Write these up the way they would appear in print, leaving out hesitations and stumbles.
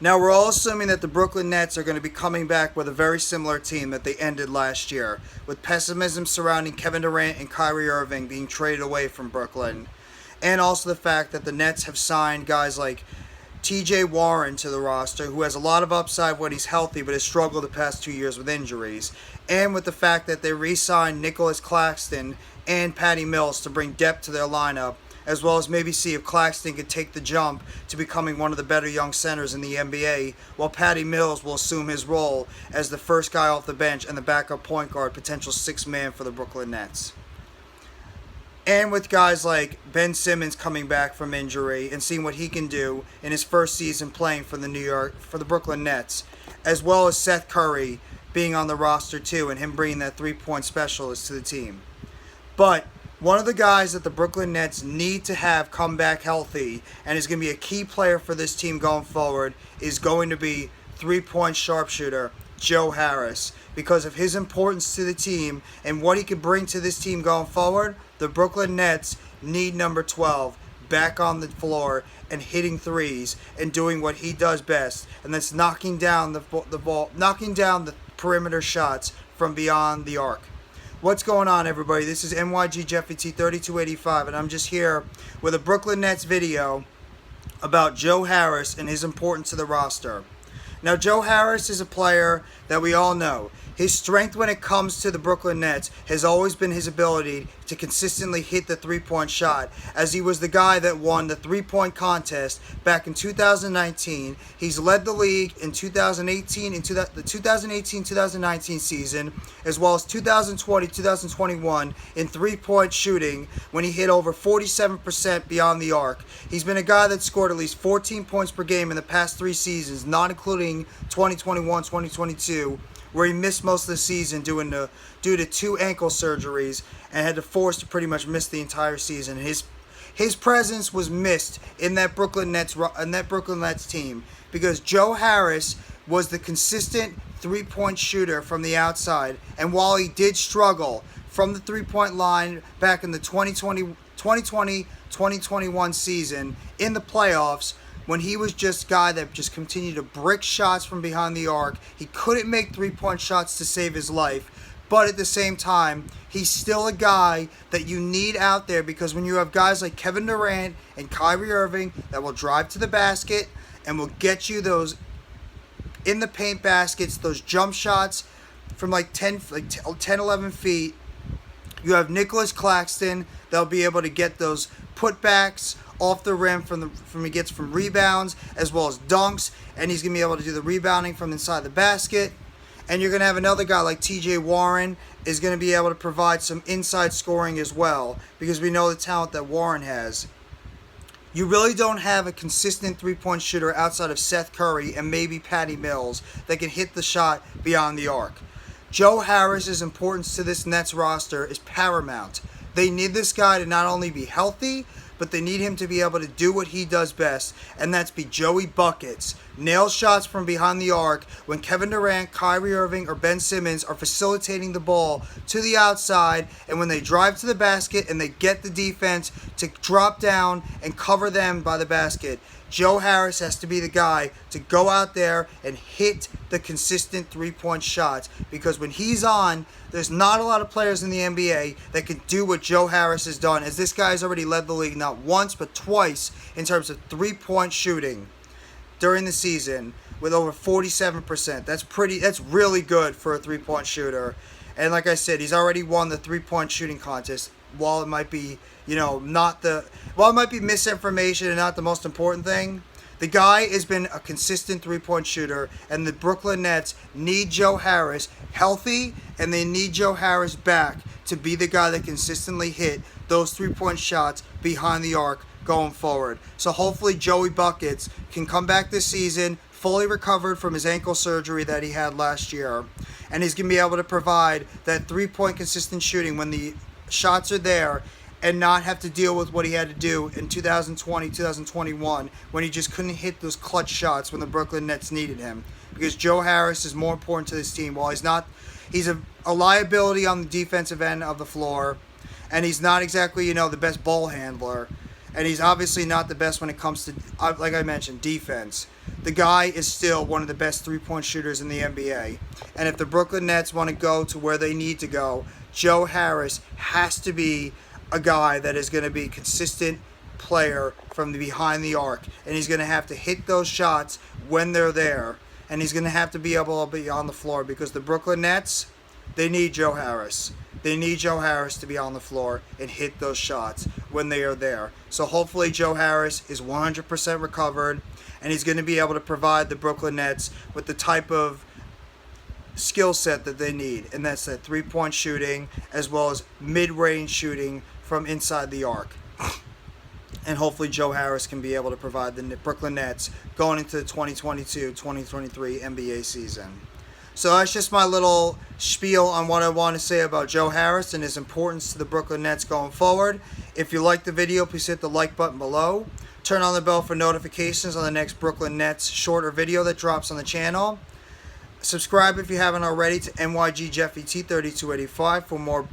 Now, we're all assuming that the Brooklyn Nets are going to be coming back with a very similar team that they ended last year, with pessimism surrounding Kevin Durant and Kyrie Irving being traded away from Brooklyn, and also the fact that the Nets have signed guys like TJ Warren to the roster, who has a lot of upside when he's healthy but has struggled the past 2 years with injuries, and with the fact that they re-signed Nicholas Claxton and Patty Mills to bring depth to their lineup, as well as maybe see if Claxton could take the jump to becoming one of the better young centers in the NBA, while Patty Mills will assume his role as the first guy off the bench and the backup point guard, potential sixth man for the Brooklyn Nets. And with guys like Ben Simmons coming back from injury and seeing what he can do in his first season playing for the Brooklyn Nets, as well as Seth Curry being on the roster too, and him bringing that three-point specialist to the team. But one of the guys that the Brooklyn Nets need to have come back healthy and is going to be a key player for this team going forward is going to be three-point sharpshooter Joe Harris. Because of his importance to the team and what he could bring to this team going forward, the Brooklyn Nets need number 12 back on the floor and hitting threes and doing what he does best, and that's knocking down the ball, knocking down the perimeter shots from beyond the arc. What's going on, everybody? This is NYG Jeffy T 3285, and I'm just here with a Brooklyn Nets video about Joe Harris and his importance to the roster. Now, Joe Harris is a player that we all know. His strength when it comes to the Brooklyn Nets has always been his ability to consistently hit the three-point shot, as he was the guy that won the three-point contest back in 2019. He's led the league in 2018 into the 2018-2019 season, as well as 2020-2021 in three-point shooting when he hit over 47% beyond the arc. He's been a guy that scored at least 14 points per game in the past 3 seasons, not including 2021-2022, where he missed most of the season due to 2 ankle surgeries and had to force to pretty much miss the entire season. His presence was missed in that Brooklyn Nets team because Joe Harris was the consistent three-point shooter from the outside, and while he did struggle from the three-point line back in the 2020-2021 season in the playoffs, when he was just a guy that just continued to brick shots from behind the arc. He couldn't make three-point shots to save his life, but at the same time, he's still a guy that you need out there, because when you have guys like Kevin Durant and Kyrie Irving that will drive to the basket and will get you those in the paint baskets, those jump shots from like 10, 11 feet, you have Nicholas Claxton that'll be able to get those putbacks off the rim from he gets from rebounds as well as dunks, and he's gonna be able to do the rebounding from inside the basket. And you're gonna have another guy like TJ Warren is gonna be able to provide some inside scoring as well, because we know the talent that Warren has. You really don't have a consistent three-point shooter outside of Seth Curry and maybe Patty Mills that can hit the shot beyond the arc. Joe Harris's importance to this Nets roster is paramount. They need this guy to not only be healthy, but they need him to be able to do what he does best, and that's be Joey Buckets. Nail shots from behind the arc when Kevin Durant, Kyrie Irving, or Ben Simmons are facilitating the ball to the outside, and when they drive to the basket and they get the defense to drop down and cover them by the basket. Joe Harris has to be the guy to go out there and hit the consistent three-point shots, because when he's on, there's not a lot of players in the NBA that can do what Joe Harris has done, as this guy has already led the league not once but twice in terms of three-point shooting during the season with over 47%. That's really good for a three-point shooter. And like I said, he's already won the three-point shooting contest. While it might be, while it might be misinformation and not the most important thing, the guy has been a consistent three-point shooter, and the Brooklyn Nets need Joe Harris healthy, and they need Joe Harris back to be the guy that consistently hit those three-point shots behind the arc going forward. So hopefully Joey Buckets can come back this season fully recovered from his ankle surgery that he had last year, and he's going to be able to provide that three-point consistent shooting when the shots are there, and not have to deal with what he had to do in 2020, 2021, when he just couldn't hit those clutch shots when the Brooklyn Nets needed him. Because Joe Harris is more important to this team. While he's a liability on the defensive end of the floor, and he's not exactly, the best ball handler. And he's obviously not the best when it comes to, like I mentioned, defense. The guy is still one of the best three-point shooters in the NBA. And if the Brooklyn Nets want to go to where they need to go, Joe Harris has to be a guy that is going to be a consistent player from behind the arc. And he's going to have to hit those shots when they're there. And he's going to have to be able to be on the floor, because the Brooklyn Nets, they need Joe Harris. They need Joe Harris to be on the floor and hit those shots when they are there. So hopefully Joe Harris is 100% recovered, and he's going to be able to provide the Brooklyn Nets with the type of skill set that they need. And that's that three-point shooting as well as mid-range shooting from inside the arc. And hopefully Joe Harris can be able to provide the Brooklyn Nets going into the 2022-2023 NBA season. So that's just my little spiel on what I want to say about Joe Harris and his importance to the Brooklyn Nets going forward. If you liked the video, please hit the like button below. Turn on the bell for notifications on the next Brooklyn Nets shorter video that drops on the channel. Subscribe if you haven't already to NYG Jeffy T3285 for more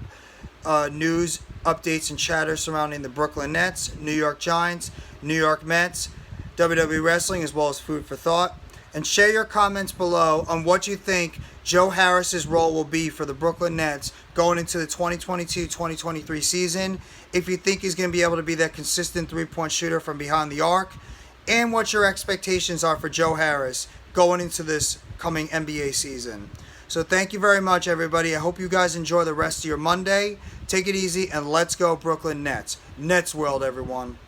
news, updates, and chatter surrounding the Brooklyn Nets, New York Giants, New York Mets, WWE Wrestling, as well as food for thought. And share your comments below on what you think Joe Harris's role will be for the Brooklyn Nets going into the 2022-2023 season. If you think he's going to be able to be that consistent three-point shooter from behind the arc, and what your expectations are for Joe Harris going into this coming NBA season. So thank you very much, everybody. I hope you guys enjoy the rest of your Monday. Take it easy, and let's go Brooklyn Nets. NetsWorld, everyone.